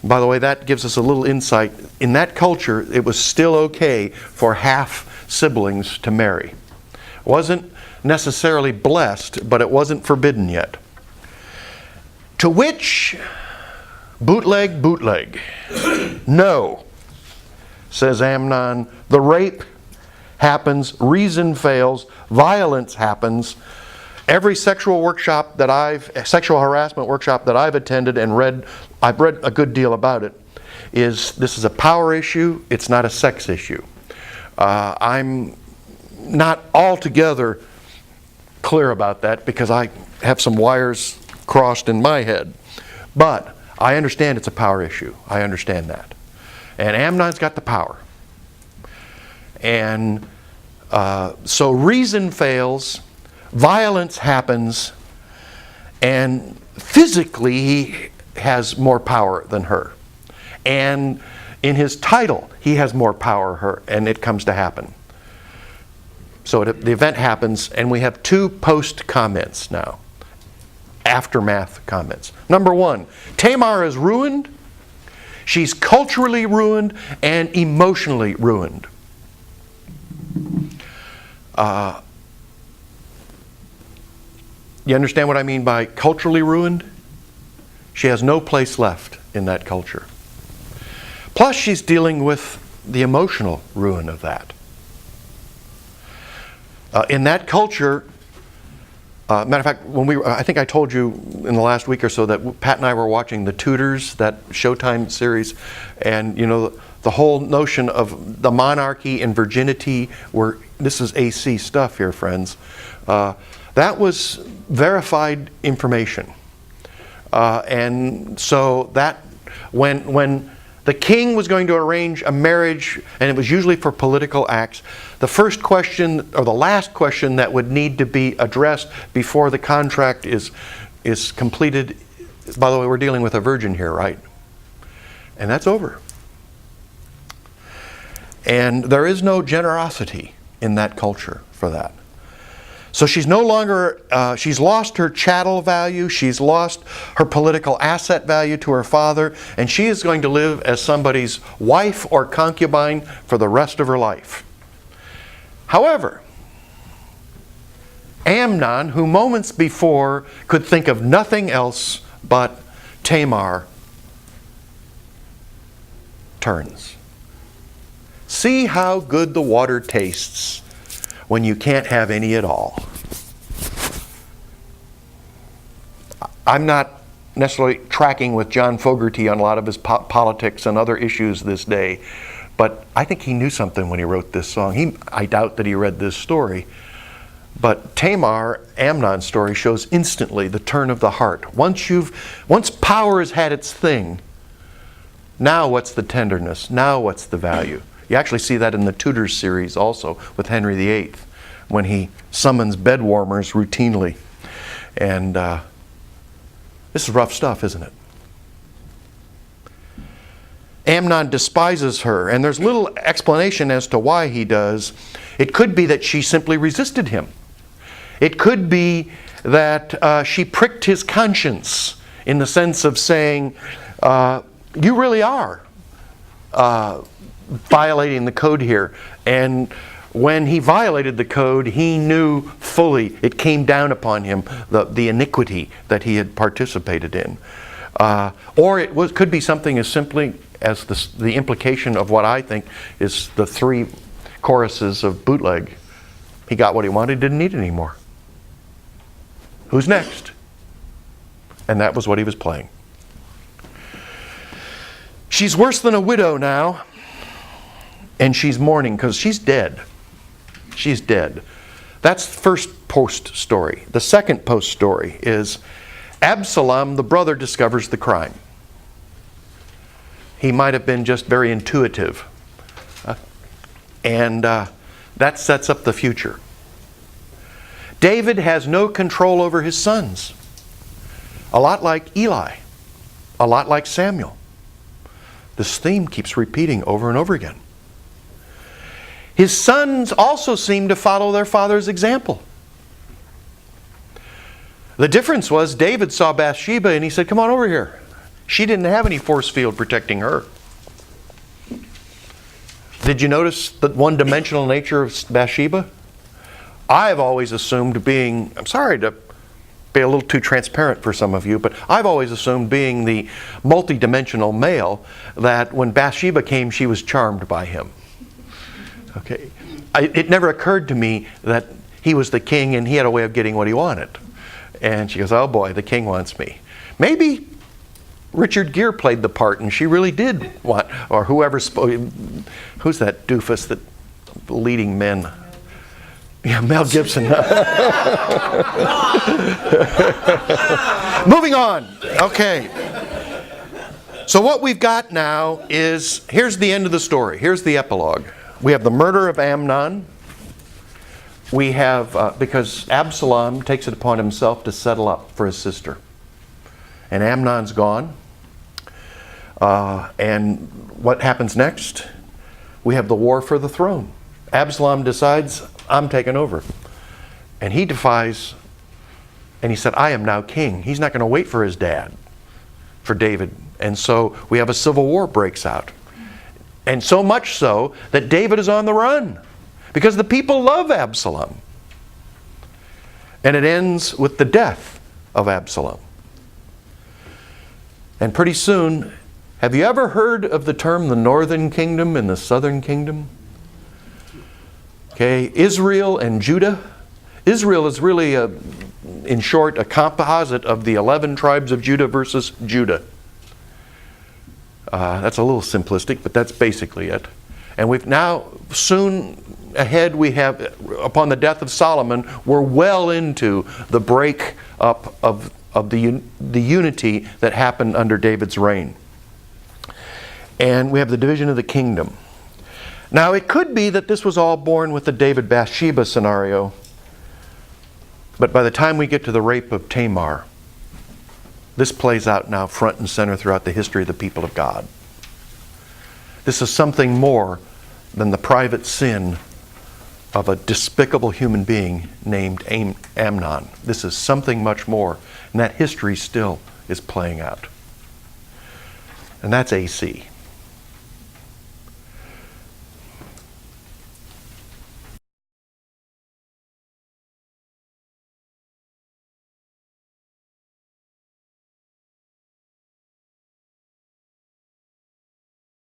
By the way, that gives us a little insight. In that culture, it was still okay for half-siblings to marry. It wasn't necessarily blessed, but it wasn't forbidden yet. To which, bootleg. No, says Amnon. The rape happens, reason fails, violence happens. Every sexual harassment workshop that I've attended and read, I've read a good deal about it, this is a power issue, it's not a sex issue. I'm not altogether clear about that because I have some wires crossed in my head. But I understand it's a power issue. I understand that. And Amnon's got the power. And so reason fails, violence happens, and physically he has more power than her. And in his title, he has more power than her, and it comes to happen. So the event happens, and we have two post comments now. Aftermath comments. Number one, Tamar is ruined. She's culturally ruined and emotionally ruined. You understand what I mean by culturally ruined? She has no place left in that culture. Plus, she's dealing with the emotional ruin of that. In that culture, matter of fact, I think I told you in the last week or so that Pat and I were watching The Tudors, that Showtime series, and the whole notion of the monarchy and virginity, this is AC stuff here, friends. That was verified information. And so that when the king was going to arrange a marriage, and it was usually for political acts, the first question or the last question that would need to be addressed before the contract is completed, by the way, we're dealing with a virgin here, right? And that's over. And there is no generosity in that culture for that. So she's no longer, she's lost her chattel value, she's lost her political asset value to her father, and she is going to live as somebody's wife or concubine for the rest of her life. However, Amnon, who moments before could think of nothing else but Tamar, turns. See how good the water tastes when you can't have any at all. I'm not necessarily tracking with John Fogerty on a lot of his politics and other issues this day, but I think he knew something when he wrote this song. I doubt that he read this story, but Tamar, Amnon's story, shows instantly the turn of the heart. Once power has had its thing, now what's the tenderness? Now what's the value? You actually see that in the Tudors series also with Henry VIII when he summons bed warmers routinely. And this is rough stuff, isn't it? Amnon despises her, and there's little explanation as to why he does. It could be that she simply resisted him. It could be that she pricked his conscience in the sense of saying, you really are violating the code here. And when he violated the code, he knew fully, it came down upon him, the iniquity that he had participated in. Or it could be something as simply as the implication of what I think is the three choruses of Bootleg. He got what he wanted, didn't need it anymore. Who's next? And that was what he was playing. She's worse than a widow now. And she's mourning because she's dead. She's dead. That's the first post story. The second post story is Absalom, the brother, discovers the crime. He might have been just very intuitive. And that sets up the future. David has no control over his sons. A lot like Eli. A lot like Samuel. This theme keeps repeating over and over again. His sons also seem to follow their father's example. The difference was David saw Bathsheba and he said, come on over here. She didn't have any force field protecting her. Did you notice the one-dimensional nature of Bathsheba? I've always assumed I'm sorry to be a little too transparent for some of you, but I've always assumed being the multi-dimensional male that when Bathsheba came, she was charmed by him. Okay. It never occurred to me that he was the king and he had a way of getting what he wanted. And she goes, oh boy, the king wants me. Maybe Richard Gere played the part and she really did want, or whoever spoke. Who's that doofus that leading men? Yeah, Mel Gibson. Moving on. Okay. So what we've got now is, here's the end of the story. Here's the epilogue. We have the murder of Amnon. We have, because Absalom takes it upon himself to settle up for his sister. And Amnon's gone. And what happens next? We have the war for the throne. Absalom decides, I'm taking over. And he defies, and he said, I am now king. He's not going to wait for his dad, for David. And so we have a civil war breaks out. And so much so that David is on the run because the people love Absalom. And it ends with the death of Absalom. And pretty soon, have you ever heard of the term the northern kingdom and the southern kingdom? Okay, Israel and Judah. Israel is really, in short, a composite of the 11 tribes of Judah versus Judah. That's a little simplistic, but that's basically it. And we've now, soon ahead, we have, upon the death of Solomon, we're well into the break up of the unity that happened under David's reign. And we have the division of the kingdom. Now, it could be that this was all born with the David-Bathsheba scenario, but by the time we get to the rape of Tamar, this plays out now front and center throughout the history of the people of God. This is something more than the private sin of a despicable human being named Amnon. This is something much more, and that history still is playing out. And that's AC.